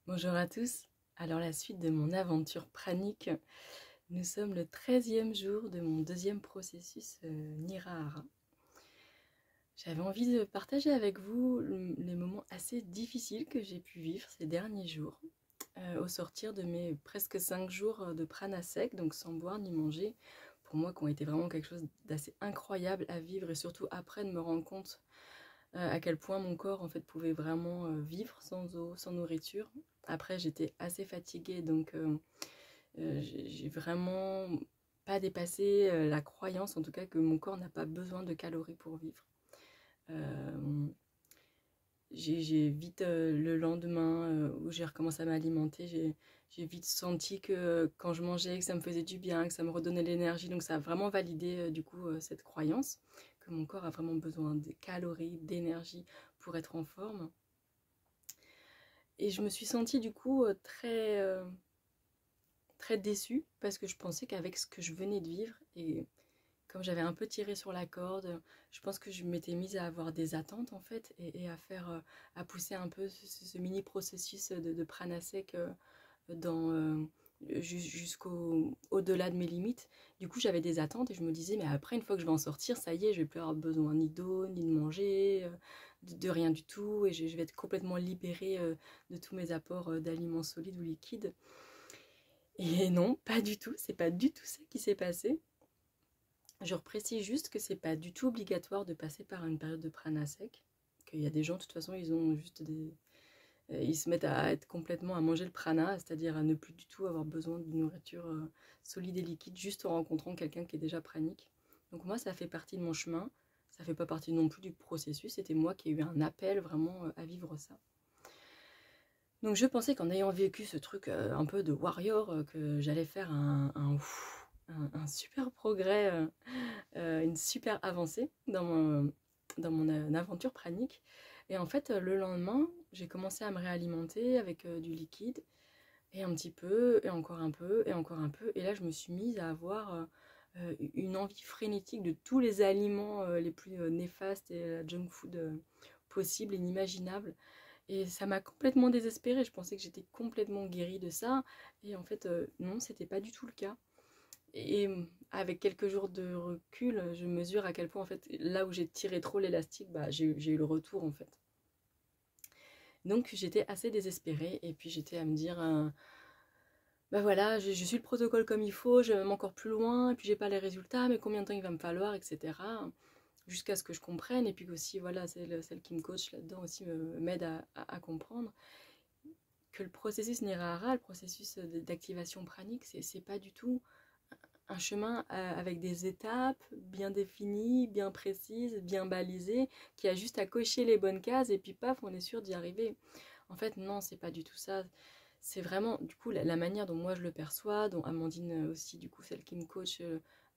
Bonjour à tous. Alors la suite de mon aventure pranique, nous sommes le 13e jour de mon deuxième processus Nirahara. J'avais envie de partager avec vous les moments assez difficiles que j'ai pu vivre ces derniers jours, au sortir de mes presque 5 jours de prana sec, donc sans boire ni manger, pour moi qui ont été vraiment quelque chose d'assez incroyable à vivre et surtout après de me rendre compte à quel point mon corps en fait pouvait vraiment vivre sans eau, sans nourriture. Après j'étais assez fatiguée donc j'ai vraiment pas dépassé la croyance en tout cas que mon corps n'a pas besoin de calories pour vivre. Euh, j'ai vite le lendemain où j'ai recommencé à m'alimenter, j'ai vite senti que quand je mangeais, que ça me faisait du bien, que ça me redonnait l'énergie. Donc ça a vraiment validé du coup cette croyance que mon corps a vraiment besoin de calories, d'énergie pour être en forme. Et je me suis sentie du coup très déçue parce que je pensais qu'avec ce que je venais de vivre et comme j'avais un peu tiré sur la corde, je pense que je m'étais mise à avoir des attentes en fait et à faire, à pousser un peu ce mini processus de prana sec dans jusqu'au au-delà de mes limites. Du coup, j'avais des attentes et je me disais mais après une fois que je vais en sortir, ça y est, je vais plus avoir besoin ni d'eau, ni de manger, de rien du tout et je vais être complètement libérée de tous mes apports d'aliments solides ou liquides. Et non, pas du tout, c'est pas du tout ça qui s'est passé. Je reprécise juste que c'est pas du tout obligatoire de passer par une période de prana sec. Qu'il y a des gens, de toute façon, ils ont juste des. Ils se mettent à être complètement à manger le prana, c'est-à-dire à ne plus du tout avoir besoin de nourriture solide et liquide, juste en rencontrant quelqu'un qui est déjà pranique. Donc moi, ça fait partie de mon chemin. Ça fait pas partie non plus du processus. C'était moi qui ai eu un appel vraiment à vivre ça. Donc je pensais qu'en ayant vécu ce truc un peu de warrior, que j'allais faire un super progrès, une super avancée dans mon aventure pranique. Et en fait, le lendemain, j'ai commencé à me réalimenter avec du liquide, et un petit peu, et encore un peu, et encore un peu. Et là, je me suis mise à avoir une envie frénétique de tous les aliments les plus néfastes et junk food possibles et inimaginables. Et ça m'a complètement désespérée. Je pensais que j'étais complètement guérie de ça. Et en fait, non, c'était pas du tout le cas. Et avec quelques jours de recul, je mesure à quel point, en fait, là où j'ai tiré trop l'élastique, bah, j'ai eu le retour, en fait. Donc, j'étais assez désespérée. Et puis, j'étais à me dire, bah voilà, je suis le protocole comme il faut, je vais même encore plus loin. Et puis, j'ai pas les résultats, mais combien de temps il va me falloir, etc. Jusqu'à ce que je comprenne. Et puis aussi, voilà, celle qui me coach là-dedans aussi m'aide à comprendre que le processus Nirahara, le processus d'activation pranique, c'est pas du tout un chemin avec des étapes bien définies, bien précises, bien balisées, qui a juste à cocher les bonnes cases et puis paf, on est sûr d'y arriver. En fait, non, c'est pas du tout ça. C'est vraiment, du coup, la manière dont moi je le perçois, dont Amandine aussi, du coup, celle qui me coach,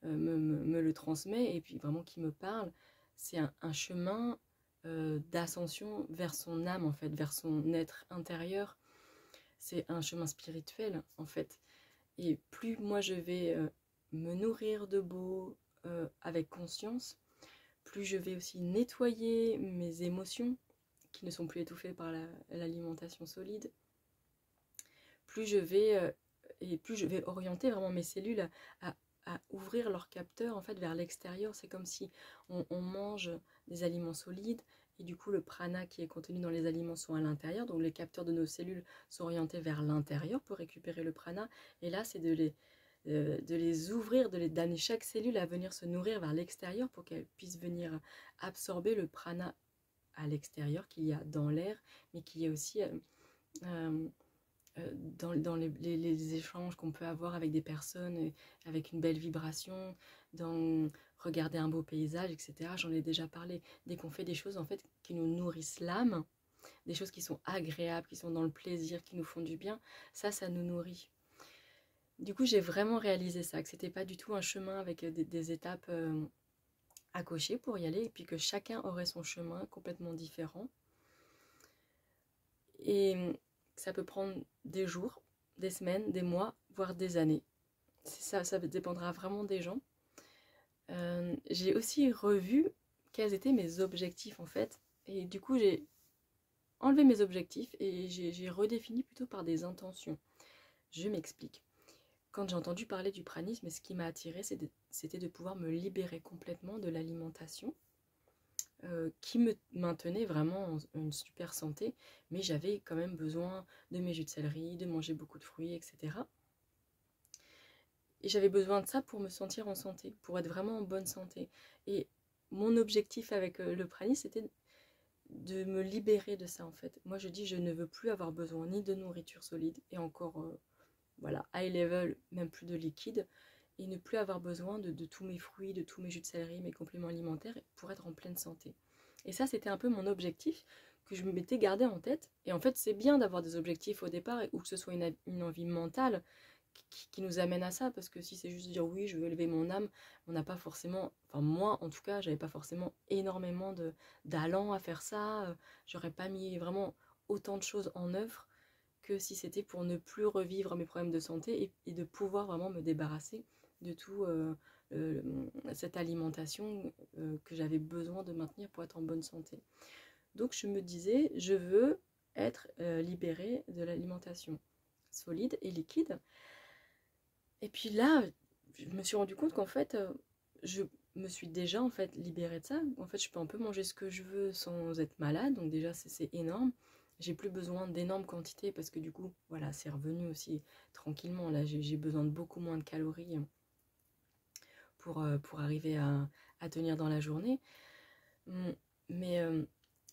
me le transmet et puis vraiment qui me parle, c'est un chemin d'ascension vers son âme, en fait, vers son être intérieur. C'est un chemin spirituel, en fait. Et plus moi je vais me nourrir de beau avec conscience, plus je vais aussi nettoyer mes émotions qui ne sont plus étouffées par l'alimentation solide, plus je vais plus je vais orienter vraiment mes cellules à ouvrir leurs capteurs en fait vers l'extérieur. C'est comme si on mange des aliments solides et du coup le prana qui est contenu dans les aliments sont à l'intérieur, donc les capteurs de nos cellules sont orientés vers l'intérieur pour récupérer le prana. Et là c'est de les ouvrir, d'amener chaque cellule à venir se nourrir vers l'extérieur pour qu'elle puisse venir absorber le prana à l'extérieur qu'il y a dans l'air, mais qu'il y a aussi euh, dans les échanges qu'on peut avoir avec des personnes, avec une belle vibration, dans regarder un beau paysage, etc. J'en ai déjà parlé. Dès qu'on fait des choses en fait qui nous nourrissent l'âme, des choses qui sont agréables, qui sont dans le plaisir, qui nous font du bien, ça nous nourrit. Du coup, j'ai vraiment réalisé ça, que c'était pas du tout un chemin avec des étapes à cocher pour y aller, et puis que chacun aurait son chemin complètement différent. Et ça peut prendre des jours, des semaines, des mois, voire des années. Ça dépendra vraiment des gens. J'ai aussi revu quels étaient mes objectifs en fait. Et du coup, enlevé mes objectifs et j'ai redéfini plutôt par des intentions. Je m'explique. Quand j'ai entendu parler du pranisme, ce qui m'a attirée, c'était de pouvoir me libérer complètement de l'alimentation qui me maintenait vraiment en une super santé, mais j'avais quand même besoin de mes jus de céleri, de manger beaucoup de fruits, etc. Et j'avais besoin de ça pour me sentir en santé, pour être vraiment en bonne santé. Et mon objectif avec le pranisme, c'était de me libérer de ça en fait. Moi je dis je ne veux plus avoir besoin ni de nourriture solide et encore voilà high level, même plus de liquide, et ne plus avoir besoin de tous mes fruits, de tous mes jus de céleri, mes compléments alimentaires pour être en pleine santé. Et ça c'était un peu mon objectif que je m'étais gardé en tête. Et en fait c'est bien d'avoir des objectifs au départ ou que ce soit une envie mentale qui nous amène à ça, parce que si c'est juste dire oui je veux élever mon âme, on n'a pas forcément, enfin moi en tout cas j'avais pas forcément énormément d'allant à faire ça, j'aurais pas mis vraiment autant de choses en œuvre que si c'était pour ne plus revivre mes problèmes de santé et de pouvoir vraiment me débarrasser de tout euh, cette alimentation que j'avais besoin de maintenir pour être en bonne santé. Donc je me disais je veux être libérée de l'alimentation solide et liquide. Et puis là, je me suis rendu compte qu'en fait, je me suis déjà en fait libérée de ça. En fait, je peux un peu manger ce que je veux sans être malade, donc déjà c'est énorme. J'ai plus besoin d'énormes quantités parce que du coup, voilà, c'est revenu aussi tranquillement. Là, j'ai besoin de beaucoup moins de calories pour arriver à tenir dans la journée. Hum, Mais, euh,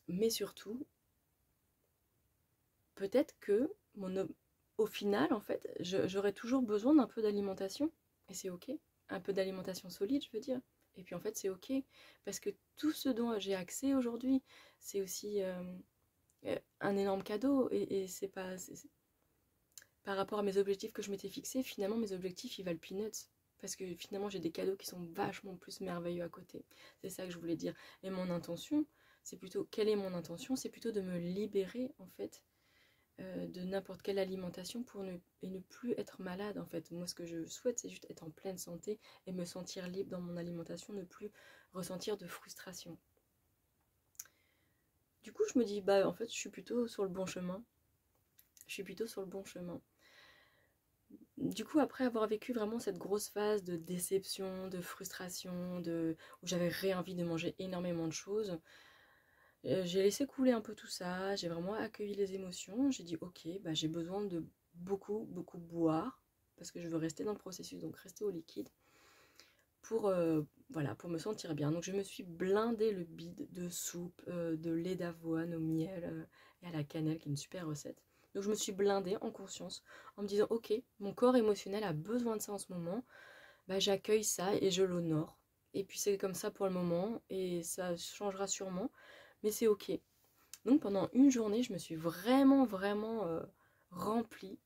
mais surtout, peut-être que au final, en fait, j'aurais toujours besoin d'un peu d'alimentation. Et c'est ok. Un peu d'alimentation solide, je veux dire. Et puis en fait, c'est ok. Parce que tout ce dont j'ai accès aujourd'hui, c'est aussi un énorme cadeau. Et c'est pas. Par rapport à mes objectifs que je m'étais fixés, finalement, mes objectifs, ils valent peanuts. Parce que finalement, j'ai des cadeaux qui sont vachement plus merveilleux à côté. C'est ça que je voulais dire. Et mon intention, c'est plutôt. Quelle est mon intention? C'est plutôt de me libérer, en fait, de n'importe quelle alimentation et ne plus être malade en fait. Moi ce que je souhaite c'est juste être en pleine santé et me sentir libre dans mon alimentation, ne plus ressentir de frustration. Du coup je me dis bah en fait je suis plutôt sur le bon chemin. Je suis plutôt sur le bon chemin. Du coup après avoir vécu vraiment cette grosse phase de déception, de frustration, où j'avais envie de manger énormément de choses, j'ai laissé couler un peu tout ça, j'ai vraiment accueilli les émotions, j'ai dit ok, bah, j'ai besoin de beaucoup boire, parce que je veux rester dans le processus, donc rester au liquide, pour, voilà, pour me sentir bien. Donc je me suis blindé le bide de soupe, de lait d'avoine au miel et à la cannelle, qui est une super recette. Donc je me suis blindée en conscience, en me disant ok, mon corps émotionnel a besoin de ça en ce moment, bah, j'accueille ça et je l'honore. Et puis c'est comme ça pour le moment, et ça changera sûrement, mais c'est ok. Donc pendant une journée, je me suis vraiment remplie,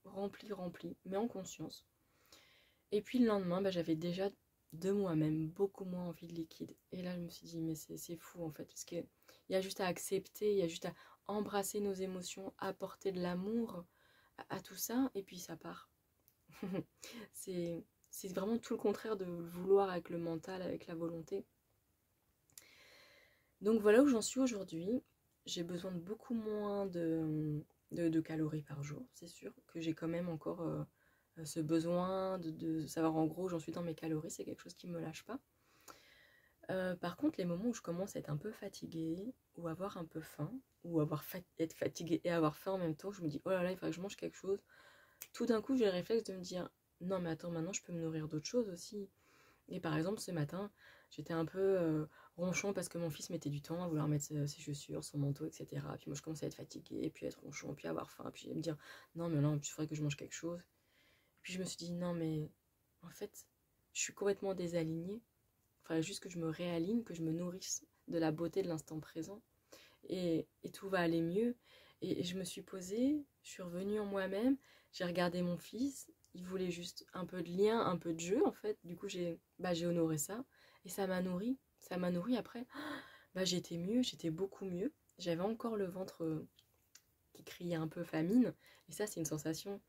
mais en conscience. Et puis le lendemain, bah, j'avais déjà de moi-même beaucoup moins envie de liquide. Et là, je me suis dit, mais c'est fou en fait, parce qu'il y a juste à accepter, il y a juste à embrasser nos émotions, apporter de l'amour à tout ça, et puis ça part. c'est vraiment tout le contraire de vouloir avec le mental, avec la volonté. Donc voilà où j'en suis aujourd'hui. J'ai besoin de beaucoup moins de calories par jour, c'est sûr. Que j'ai quand même encore ce besoin de savoir en gros où j'en suis dans mes calories, c'est quelque chose qui ne me lâche pas. Par contre, les moments où je commence à être un peu fatiguée, ou avoir un peu faim, ou être fatiguée et avoir faim en même temps, je me dis oh là là, il faudrait que je mange quelque chose. Tout d'un coup, j'ai le réflexe de me dire non, mais attends, maintenant je peux me nourrir d'autres choses aussi. Et par exemple, ce matin, j'étais un peu ronchon parce que mon fils mettait du temps à vouloir mettre ses chaussures, son manteau, etc. Puis moi, je commençais à être fatiguée, et puis à être ronchon, puis à avoir faim, puis à me dire non, mais là, il faudrait que je mange quelque chose. Et puis je me suis dit non, mais en fait, je suis complètement désalignée. Il faudrait juste que je me réaligne, que je me nourrisse de la beauté de l'instant présent. Et tout va aller mieux. Et je me suis posée, je suis revenue en moi-même, j'ai regardé mon fils, il voulait juste un peu de lien, un peu de jeu en fait. Du coup, j'ai honoré ça et ça m'a nourri. Ça m'a nourri après. Bah, j'étais mieux, j'étais beaucoup mieux. J'avais encore le ventre qui criait un peu famine. Et ça, c'est une sensation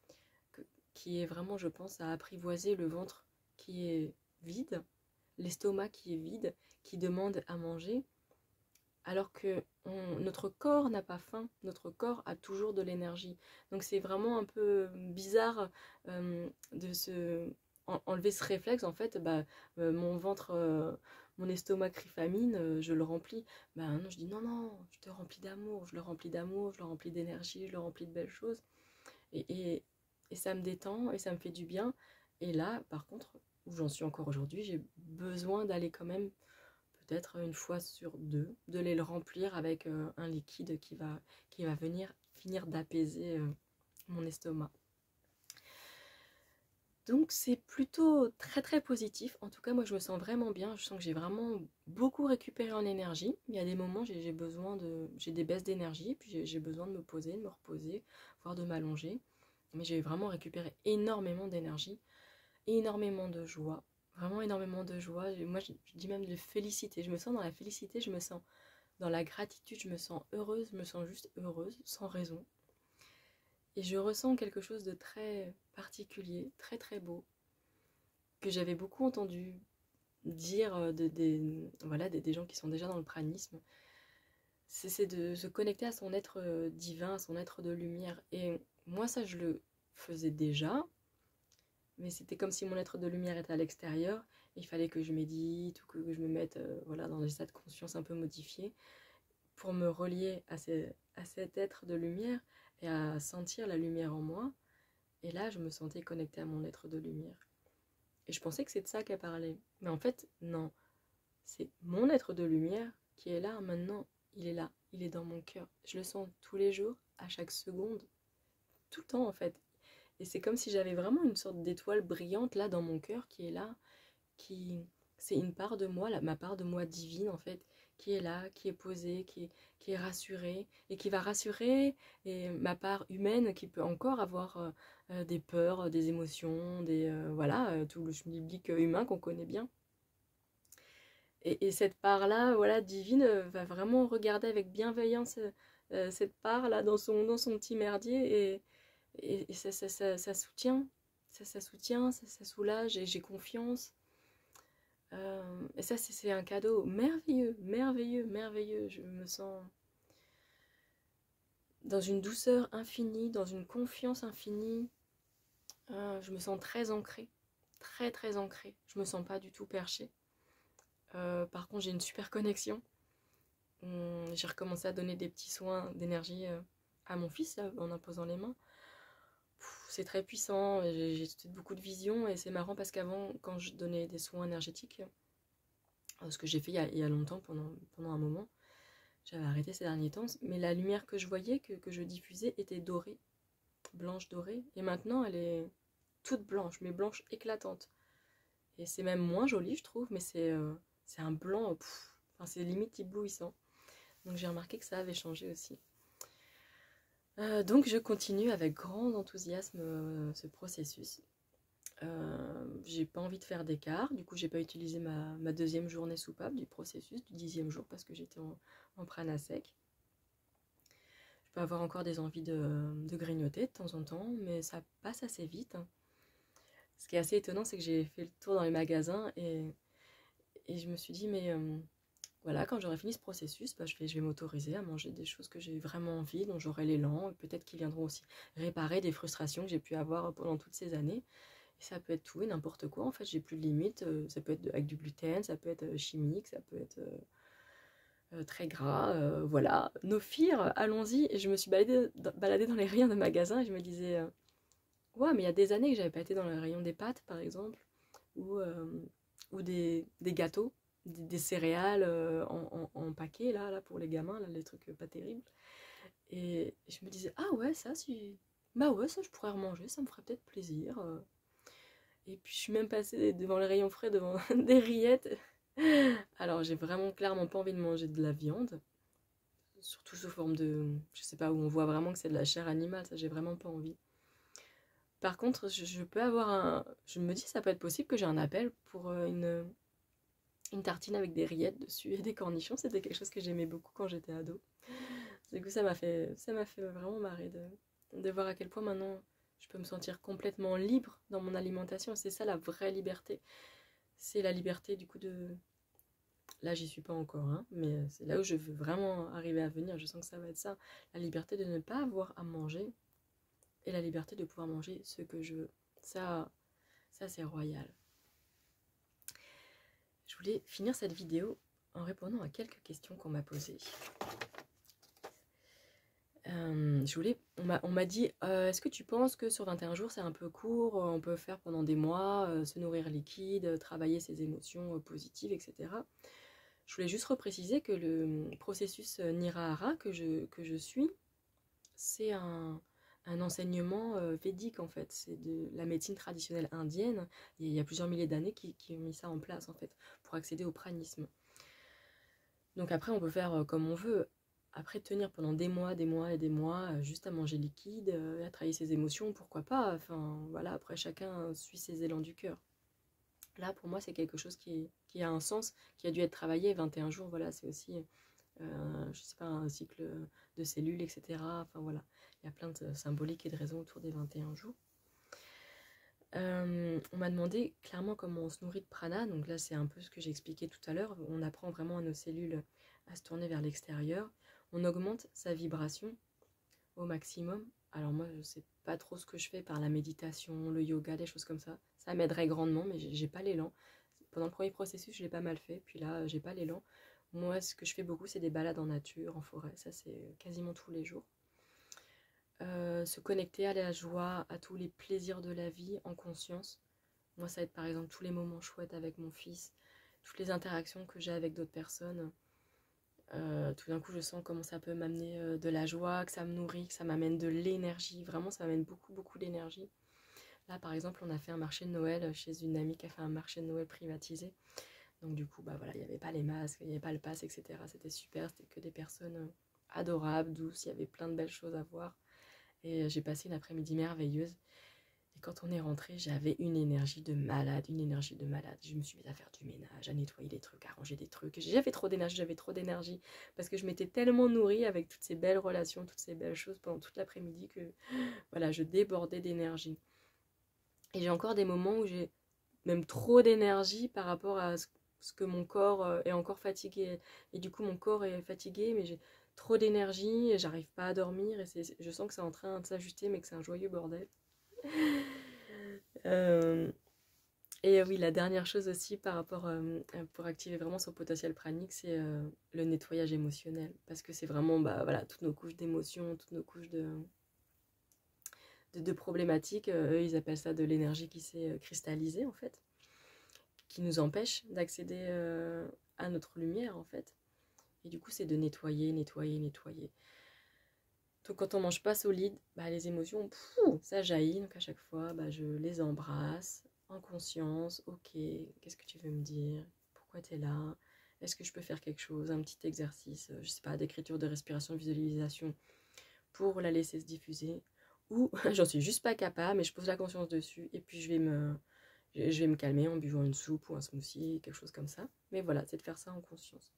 qui est vraiment, je pense, à apprivoiser le ventre qui est vide, l'estomac qui est vide, qui demande à manger. alors que notre corps n'a pas faim, notre corps a toujours de l'énergie. Donc c'est vraiment un peu bizarre de se enlever ce réflexe. En fait, bah, mon ventre, mon estomac crie famine, je le remplis. Bah non, je dis non, non, je te remplis d'amour, je le remplis d'amour, je le remplis d'énergie, je le remplis de belles choses. Et, et, et ça me détend et ça me fait du bien. Et là, par contre, où j'en suis encore aujourd'hui, j'ai besoin d'aller quand même peut-être une fois sur deux, de les le remplir avec un liquide qui va venir finir d'apaiser mon estomac. Donc c'est plutôt très très positif. En tout cas, moi je me sens vraiment bien. Je sens que j'ai vraiment beaucoup récupéré en énergie. Il y a des moments j'ai besoin j'ai des baisses d'énergie, puis j'ai besoin de me poser, de me reposer, voire de m'allonger. Mais j'ai vraiment récupéré énormément d'énergie, énormément de joie, vraiment énormément de joie. Moi je dis même de félicité. Je me sens dans la félicité, je me sens dans la gratitude, je me sens heureuse, je me sens juste heureuse, sans raison. Et je ressens quelque chose de très particulier, très très beau, que j'avais beaucoup entendu dire voilà, des gens qui sont déjà dans le pranisme. C'est de se connecter à son être divin, à son être de lumière. Et moi, ça, je le faisais déjà, mais c'était comme si mon être de lumière était à l'extérieur. Il fallait que je médite ou que je me mette voilà, dans des états de conscience un peu modifiés pour me relier à cet être de lumière et à sentir la lumière en moi. Et là, je me sentais connectée à mon être de lumière. Et je pensais que c'est de ça qu'elle parlait. Mais en fait, non. C'est mon être de lumière qui est là maintenant. Il est là. Il est dans mon cœur. Je le sens tous les jours, à chaque seconde. Tout le temps, en fait. Et c'est comme si j'avais vraiment une sorte d'étoile brillante là dans mon cœur qui est là, qui c'est une part de moi, ma part de moi divine en fait, qui est là, qui est posée, qui est rassurée et qui va rassurer et ma part humaine qui peut encore avoir des peurs, des émotions, voilà, tout le schmilblick humain qu'on connaît bien. Et cette part-là, voilà, divine, va vraiment regarder avec bienveillance cette part-là dans son petit merdier et ça soutient, ça soutient, ça soulage et j'ai confiance. Et ça, c'est un cadeau merveilleux, merveilleux, merveilleux. Je me sens dans une douceur infinie, dans une confiance infinie. Je me sens très ancrée, très très ancrée. Je me sens pas du tout perchée. Par contre, j'ai une super connexion. J'ai recommencé à donner des petits soins d'énergie à mon fils là, en imposant les mains. C'est très puissant, j'ai beaucoup de vision et c'est marrant parce qu'avant, quand je donnais des soins énergétiques, ce que j'ai fait il y a longtemps, pendant un moment, j'avais arrêté ces derniers temps, mais la lumière que je voyais, que je diffusais, était dorée, blanche dorée, et maintenant elle est toute blanche, mais blanche éclatante. Et c'est même moins joli, je trouve, mais c'est un blanc, enfin, c'est limite éblouissant. Donc j'ai remarqué que ça avait changé aussi. Donc je continue avec grand enthousiasme ce processus. J'ai pas envie de faire d'écart, du coup j'ai pas utilisé ma deuxième journée soupape du processus, du 10e jour, parce que j'étais en prana sec. Je peux avoir encore des envies de grignoter de temps en temps, mais ça passe assez vite. Ce qui est assez étonnant, c'est que j'ai fait le tour dans les magasins et je me suis dit, mais voilà, quand j'aurai fini ce processus, bah, je vais m'autoriser à manger des choses que j'ai vraiment envie, dont j'aurai l'élan, peut-être qu'ils viendront aussi réparer des frustrations que j'ai pu avoir pendant toutes ces années. Et ça peut être tout et n'importe quoi, en fait, j'ai plus de limites. Ça peut être avec du gluten, ça peut être chimique, ça peut être très gras, voilà. No fear, allons-y. Et je me suis baladée dans les rayons de magasins et je me disais, ouais, mais il y a des années que j'avais pas été dans le rayon des pâtes, par exemple, ou des gâteaux, des céréales en paquet, là, pour les gamins, là, les trucs pas terribles. Et je me disais, ah ouais, ça, si... Bah ouais, ça, je pourrais remanger, ça me ferait peut-être plaisir. Et puis, je suis même passée devant les rayons frais, devant des rillettes. Alors, j'ai vraiment clairement pas envie de manger de la viande, surtout sous forme de... Je sais pas, où on voit vraiment que c'est de la chair animale, ça, j'ai vraiment pas envie. Par contre, je peux avoir un... Je me dis, ça peut être possible que j'ai un appel pour une tartine avec des rillettes dessus et des cornichons. C'était quelque chose que j'aimais beaucoup quand j'étais ado. Du coup, ça m'a fait vraiment marrer de voir à quel point maintenant je peux me sentir complètement libre dans mon alimentation. C'est ça la vraie liberté. C'est la liberté du coup là j'y suis pas encore, hein, mais c'est là où je veux vraiment arriver à venir. Je sens que ça va être ça, la liberté de ne pas avoir à manger et la liberté de pouvoir manger ce que je veux. Ça c'est royal. Je voulais finir cette vidéo en répondant à quelques questions qu'on m'a posées. On m'a dit, est-ce que tu penses que sur 21 jours c'est un peu court, on peut faire pendant des mois, se nourrir liquide, travailler ses émotions positives, etc. Je voulais juste repréciser que le processus Nirahara que je suis, c'est un enseignement védique en fait, c'est de la médecine traditionnelle indienne. Il y a plusieurs milliers d'années qui ont mis ça en place en fait, pour accéder au pranisme. Donc après on peut faire comme on veut. Après tenir pendant des mois et des mois, juste à manger liquide, à travailler ses émotions, pourquoi pas. Enfin voilà, après chacun suit ses élans du cœur. Là pour moi c'est quelque chose qui a un sens, qui a dû être travaillé. 21 jours, voilà, c'est aussi je sais pas, un cycle de cellules, etc. Enfin voilà, il y a plein de symboliques et de raisons autour des 21 jours. On m'a demandé clairement comment on se nourrit de prana, donc là c'est un peu ce que j'ai expliqué tout à l'heure. On apprend vraiment à nos cellules à se tourner vers l'extérieur. On augmente sa vibration au maximum. Alors moi je sais pas trop ce que je fais par la méditation, le yoga, des choses comme ça. Ça m'aiderait grandement, mais j'ai pas l'élan. Pendant le premier processus je l'ai pas mal fait, puis là j'ai pas l'élan. Moi ce que je fais beaucoup c'est des balades en nature, en forêt, ça c'est quasiment tous les jours. Se connecter à la joie, à tous les plaisirs de la vie en conscience. Moi ça va être par exemple tous les moments chouettes avec mon fils, toutes les interactions que j'ai avec d'autres personnes. Tout d'un coup je sens comment ça peut m'amener de la joie, que ça me nourrit, que ça m'amène de l'énergie. Vraiment ça m'amène beaucoup d'énergie. Là par exemple on a fait un marché de Noël chez une amie qui a fait un marché de Noël privatisé. Donc du coup bah voilà, il n'y avait pas les masques, il n'y avait pas le pass, etc. C'était super, c'était que des personnes adorables, douces, il y avait plein de belles choses à voir. Et j'ai passé une après-midi merveilleuse. Et quand on est rentré, j'avais une énergie de malade, une énergie de malade. Je me suis mise à faire du ménage, à nettoyer des trucs, à ranger des trucs. J'avais trop d'énergie, parce que je m'étais tellement nourrie avec toutes ces belles relations, toutes ces belles choses pendant toute l'après-midi que voilà, je débordais d'énergie. Et j'ai encore des moments où j'ai même trop d'énergie par rapport à ce que mon corps est encore fatigué. Et du coup, mon corps est fatigué, mais j'ai trop d'énergie et j'arrive pas à dormir. Et je sens que c'est en train de s'ajuster, mais que c'est un joyeux bordel. Euh, et oui, la dernière chose aussi par rapport pour activer vraiment son potentiel pranique, c'est le nettoyage émotionnel. Parce que c'est vraiment bah, voilà, toutes nos couches d'émotions, toutes nos couches de problématiques. Eux, ils appellent ça de l'énergie qui s'est cristallisée en fait, qui nous empêche d'accéder à notre lumière en fait. Et du coup, c'est de nettoyer. Donc quand on mange pas solide, bah, les émotions, ça jaillit. Donc à chaque fois, bah, je les embrasse en conscience. Ok, qu'est-ce que tu veux me dire? Pourquoi tu es là? Est-ce que je peux faire quelque chose? Un petit exercice, je sais pas, d'écriture, de respiration, de visualisation pour la laisser se diffuser. Ou j'en suis juste pas capable, mais je pose la conscience dessus et puis je vais me calmer en buvant une soupe ou un smoothie, quelque chose comme ça. Mais voilà, c'est de faire ça en conscience.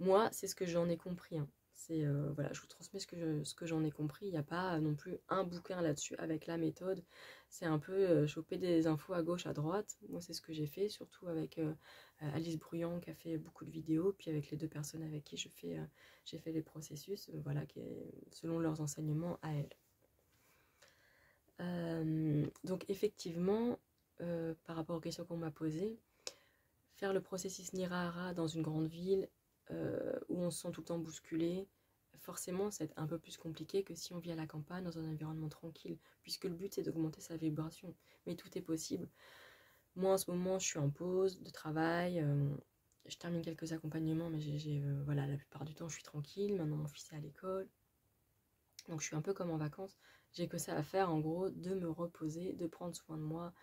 Moi, c'est ce que j'en ai compris. Hein. C'est voilà, je vous transmets ce que j'en ai compris. Il n'y a pas non plus un bouquin là-dessus avec la méthode. C'est un peu choper des infos à gauche, à droite. Moi, c'est ce que j'ai fait, surtout avec Alice Bruyant qui a fait beaucoup de vidéos, puis avec les 2 personnes avec qui j'ai fait les processus, voilà, qui est, selon leurs enseignements à elles. Donc effectivement, par rapport aux questions qu'on m'a posées, faire le processus Nirahara dans une grande ville où on se sent tout le temps bousculé, forcément c'est un peu plus compliqué que si on vit à la campagne dans un environnement tranquille, puisque le but c'est d'augmenter sa vibration, mais tout est possible. Moi en ce moment je suis en pause de travail, je termine quelques accompagnements, mais voilà, la plupart du temps je suis tranquille. Maintenant mon fils est à l'école, donc je suis un peu comme en vacances. J'ai que ça à faire en gros, de me reposer, de prendre soin de moi.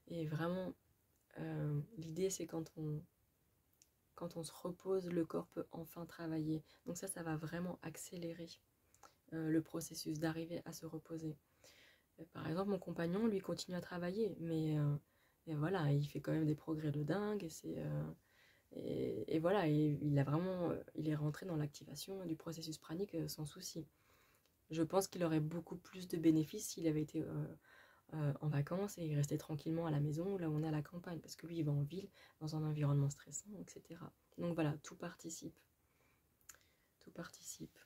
Et vraiment l'idée c'est quand on se repose, le corps peut enfin travailler. Donc ça va vraiment accélérer le processus d'arriver à se reposer. Par exemple, mon compagnon, lui, continue à travailler, mais et voilà, il fait quand même des progrès de dingue. Et voilà, il a vraiment, il est rentré dans l'activation du processus pranique sans souci. Je pense qu'il aurait beaucoup plus de bénéfices s'il avait été en vacances et rester tranquillement à la maison, là où on est à la campagne, parce que lui, il va en ville, dans un environnement stressant, etc. Donc voilà, tout participe. Tout participe.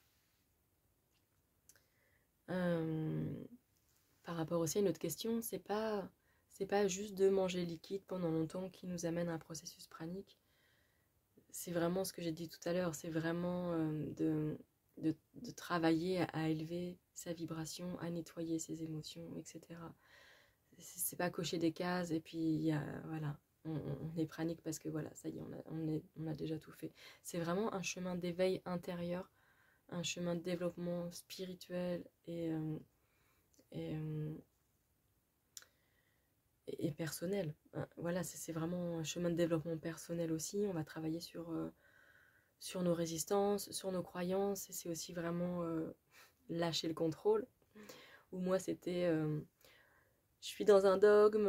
Par rapport aussi à une autre question, c'est pas juste de manger liquide pendant longtemps qui nous amène à un processus pranique. C'est vraiment ce que j'ai dit tout à l'heure, c'est vraiment de travailler à élever sa vibration, à nettoyer ses émotions, etc. C'est pas cocher des cases et puis voilà, on est pranique parce que voilà, ça y est, on a déjà tout fait. C'est vraiment un chemin d'éveil intérieur, un chemin de développement spirituel et, et personnel. Voilà, c'est vraiment un chemin de développement personnel aussi. On va travailler sur nos résistances, sur nos croyances, et c'est aussi vraiment lâcher le contrôle. Ou moi, c'était, je suis dans un dogme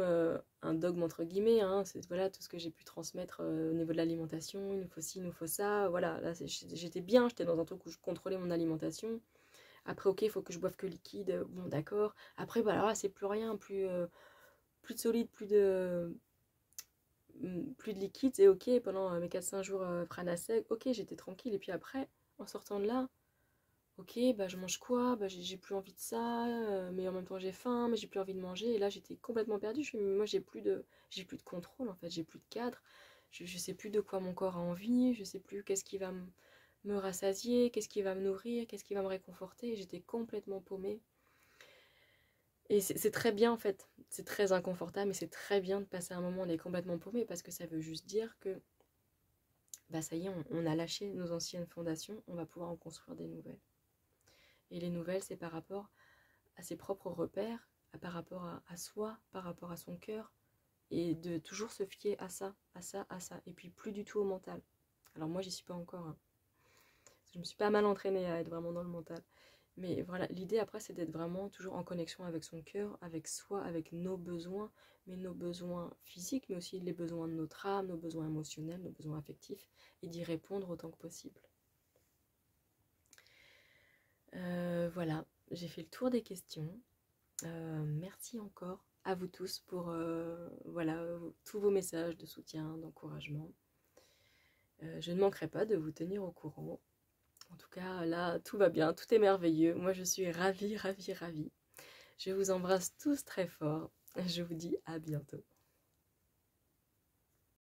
entre guillemets, hein, c'est voilà, tout ce que j'ai pu transmettre au niveau de l'alimentation, il nous faut ci, il nous faut ça, voilà, là j'étais bien, j'étais dans un truc où je contrôlais mon alimentation. Après, ok, il faut que je boive que liquide, bon d'accord. Après, bah là, c'est plus rien, plus de solide, plus de liquide, c'est ok, pendant mes 4-5 jours prana sec, ok, j'étais tranquille, et puis après, en sortant de là, ok, bah je mange quoi, bah j'ai plus envie de ça, mais en même temps j'ai faim, mais j'ai plus envie de manger, et là j'étais complètement perdue, moi j'ai plus de contrôle en fait, j'ai plus de cadre, je sais plus de quoi mon corps a envie, je sais plus qu'est-ce qui va me rassasier, qu'est-ce qui va me nourrir, qu'est-ce qui va me réconforter, j'étais complètement paumée. Et c'est très bien en fait, c'est très inconfortable, mais c'est très bien de passer un moment où on est complètement paumé parce que ça veut juste dire que bah ça y est, on a lâché nos anciennes fondations, on va pouvoir en construire des nouvelles. Et les nouvelles, c'est par rapport à ses propres repères, par rapport à soi, par rapport à son cœur, et de toujours se fier à ça, à ça, à ça, et puis plus du tout au mental. Alors moi, j'y suis pas encore, hein. Je me suis pas mal entraînée à être vraiment dans le mental. Mais voilà, l'idée après, c'est d'être vraiment toujours en connexion avec son cœur, avec soi, avec nos besoins, mais nos besoins physiques, mais aussi les besoins de notre âme, nos besoins émotionnels, nos besoins affectifs, et d'y répondre autant que possible. Voilà, j'ai fait le tour des questions. Merci encore à vous tous pour voilà, tous vos messages de soutien, d'encouragement. Je ne manquerai pas de vous tenir au courant. En tout cas, là, tout va bien, tout est merveilleux. Moi, je suis ravie, ravie, ravie. Je vous embrasse tous très fort. Je vous dis à bientôt.